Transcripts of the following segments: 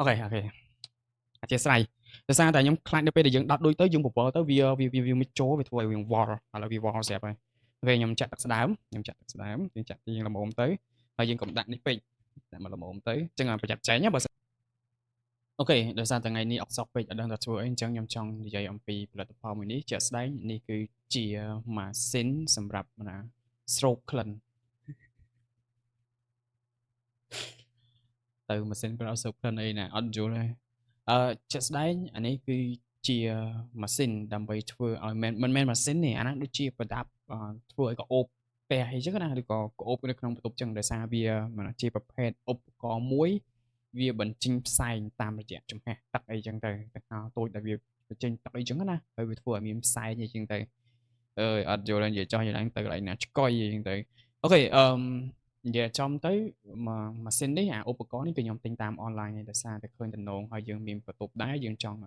ok chia sẻ tại sao tại nhóm client đểយើងដាក់ដូចទៅយើងពពកទៅវាមិនចូលវាធ្វើឲ្យវាវល់ឥឡូវវាវល់ស្រាប់ហើយពេលខ្ញុំចាក់ទឹកស្ដើមខ្ញុំចាក់ទឹកស្ដើមយើងចាក់យើងល្មមទៅហើយយើងកុំដាក់នេះពេកដាក់មកល្មមទៅអញ្ចឹងឲ្យប្រយ័ត្នចេញណាបើអូខេដោយសារតែថ្ងៃនេះអត់សក់ពេកអត់ដឹងថាធ្វើអីអញ្ចឹងខ្ញុំចង់និយាយអំពីផលិតផលមួយនេះជាក់ស្ដែងនេះគឺជាម៉ាស៊ីនសម្រាប់ណាស្រោបក្លិនទៅម៉ាស៊ីនប្រើស្រោបក្លិនអីណាអត់យល់ទេជាក់ស្ដែងអានេះគឺជាម៉ាស៊ីនដើម្បីធ្វើឲ្យមិនមែនម៉ាស៊ីនទេអាហ្នឹងដូចជាប្រដាប់ធ្វើឲ្យក្អូបផ្ទះអីចឹងណាឬក៏ក្អូបនៅក្នុងបន្ទប់ចឹងដោយសារវាជាប្រភេទឧបករណ៍មួយវាបញ្ចេញផ្សែងតាមរយៈចំហាស់ទឹកអីចឹងទៅទឹកហោតូចដែលវាបញ្ចេញទឹកអីចឹងណាហើយវាធ្វើឲ្យមានផ្សែងអីចឹងទៅអត់យល់និយាយចោះនិយាយឡើងទៅកន្លែងណាឆ្កុយអីចឹងទៅអូខេនិយាយចំទៅម៉ាស៊ីននេះឧបករណ៍នេះគឺខ្ញុំទិញតាមអនឡាញឯងដោយសារតែឃើញតំណងហើយយើងមានបន្ទប់ដែរយើងចង់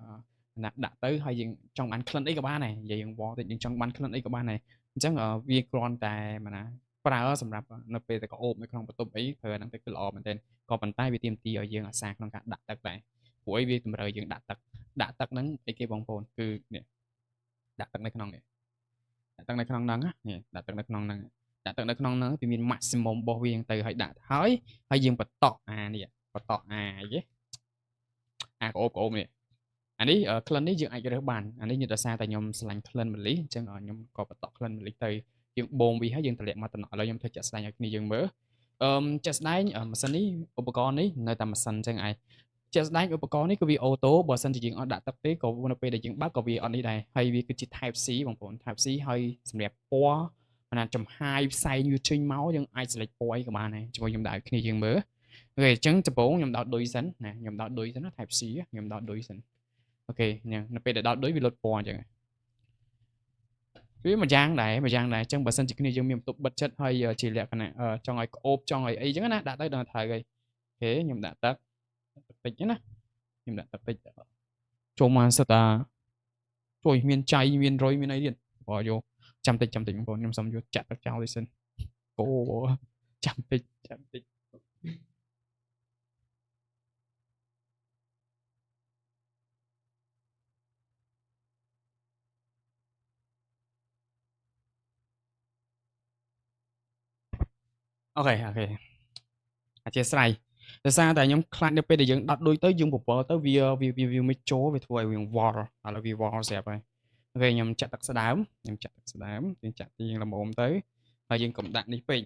ដាក់ទៅហើយយើងចង់បានក្លិនអីក៏បានដែរនិយាយយើងវល់តិចយើងចង់បានក្លិនអីក៏បានដែរអញ្ចឹងវាគ្រាន់តែប្រើសម្រាប់នៅពេលតែក្អូបនៅក្នុងបន្ទប់អីប្រើហ្នឹងទៅគឺល្អមែនទែនក៏ប៉ុន្តែវាទាមទារឲ្យយើងអាសាក្នុងការដាក់ទឹកដែរព្រោះអីវាតម្រូវយើងដាក់ទឹកហ្នឹងអីគេបងប្អូនគឺនេះដាក់ទឹកនៅក្នុងនេះដាក់ទឹកនៅក្នុងហ្នឹងនេះដាក់ទឹកនៅក្នុងហ្នឹងដាក់ទឹកនៅក្នុងហ្នឹងវាមាន maximum របស់វាទៅហើយដាក់ហើយយើងបន្តនេះបន្តអីគេក្អូបនេះអានេះក្លិននេះយើងអាចរើសបានអានេះដោយសារតែខ្ញុំឆ្លាញ់ក្លិនម្លិះអញ្ចឹងខ្ញុំក៏បន្តក្លិនម្លិះទៅយើងបូមវាហើយយើងតម្លាក់មកតំណក់ឥឡូវខ្ញុំធ្វើចាក់ស្ដែងឲ្យគ្នាយើងមើលចាក់ស្ដែងម៉ាស៊ីននេះឧបករណ៍នេះនៅតែម៉ាស៊ីនអញ្ចឹងឯងជាក់ស្ដែងឧបករណ៍នេះគឺវាអូតូបើសិនជាយើងអត់ដាក់ទឹកទេក៏នៅពេលដែលយើងបើកក៏វាអត់នេះដែរហើយវាគឺជា Type C បងប្អូន Type C ហើយសម្រាប់ពណ៌ចំហាយផ្សែងវាចេញមកយើងអាច select ពណ៌អីក៏បានដែរជាមួយខ្ញុំដាក់ឲ្យគ្នាយើងមើលអូខេអញ្ចឹងដំបូងខ្ញុំដោតឌុយសិនណាខ្ញុំដោតឌុយសិនណា Type C ខ្ញុំដោតឌុយសិនអូខេនៅពេលដែលដោតឌុយវាលុតពណ៌អញ្ចឹងវាមួយយ៉ាងដែរអញ្ចឹងបើសិនជាគ្នាយើងមានបន្ទប់បិទចិត្តហើយជាលក្ខណៈចង់ឲ្យក្អូបចង់ឲ្យអីអញ្ចឹងណាដាក់ទៅដល់ត្រូវហើយអូខេខ្ញុំដាក់ទឹកតិចណាខ្ញុំដាក់ទឹកតិចចូលមកសិតតាជួយមានចៃមានរុយមានអីទៀតបើយកចាំតិចបងប្អូនខ្ញុំសុំយកចាក់ទឹកចោលទៅសិនអូចាំតិចអូខេអធិស្ឋានដោយសារតែខ្ញុំខ្លាចនៅពេលដែលយើងដោតឌុយទៅយើងពពកទៅវាមិនចូលវាធ្វើឲ្យវាវល់ឥឡូវវាវល់ស្រាប់ហើយអូខេខ្ញុំចាក់ទឹកស្ដើមយើងចាក់ទីល្មមទៅហើយយើងកុំដាក់នេះពេក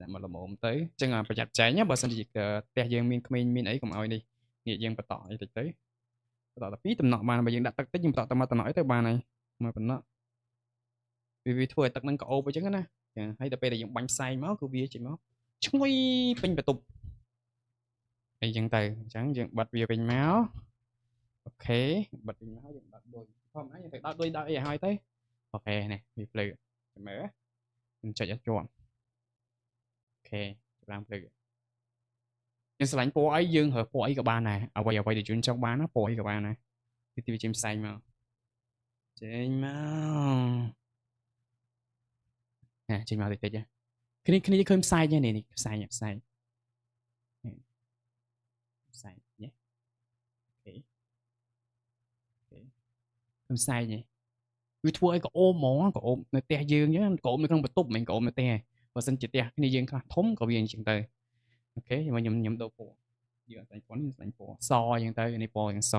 ដាក់មកល្មមទៅអញ្ចឹងប្រយ័ត្នចែងបើសិនជាផ្ទះយើងមានក្មេងមានអីកុំឲ្យនេះងាកយើងបន្តអីតិចទៅបន្តតែ2តំណក់បានបើយើងដាក់ទឹកតិចយើងបន្តតែមកតំណក់អីទៅបានហើយមកតំណក់វាធ្វើឲ្យទឹកនឹងក្អូបអញ្ចឹងណាហើយដល់ពេលដែលយើងបាញ់ផ្សែងមកគឺវាចេញមកឈ្ងុយពេញបន្ទប់អីចឹងទៅអញ្ចឹងយើងបិទវាវិញមកអូខេបិទវិញមកយើងដោតឌុយធម្មតាយើងទៅដោតឌុយដោតអីឲ្យហើយទៅអូខេនេះវាភ្លឺចាំមើលខ្ញុំចុចឲ្យជាប់អូខេចាំឡើងភ្លឺយើងឆ្លាញ់ពណ៌អីយើងរើសពណ៌អីក៏បានដែរអ្វីដែលយើងចង់បានណាពណ៌អីក៏បានដែរគឺទីវាចេញផ្សែងមកចេញមកតិចគ្នាឃើញផ្សែងនេះផ្សែងនេះអូខេផ្សែងនេះវាធ្វើឲ្យក្អូបហ្មងក្អូបនៅផ្ទះយើងអញ្ចឹងក្អូបនៅក្នុងបន្ទប់មិនក្អូបនៅផ្ទះបើសិនជាផ្ទះគ្នាយើងខ្លះធំក៏វាអញ្ចឹងទៅអូខេខ្ញុំដូរពណ៌យើងអត់ស្អាញ់ពណ៌សអញ្ចឹងទៅនេះពណ៌យ៉ាងស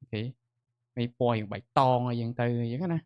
អូខេនេះពណ៌យ៉ាងបៃតងអញ្ចឹងទៅអញ្ចឹងណា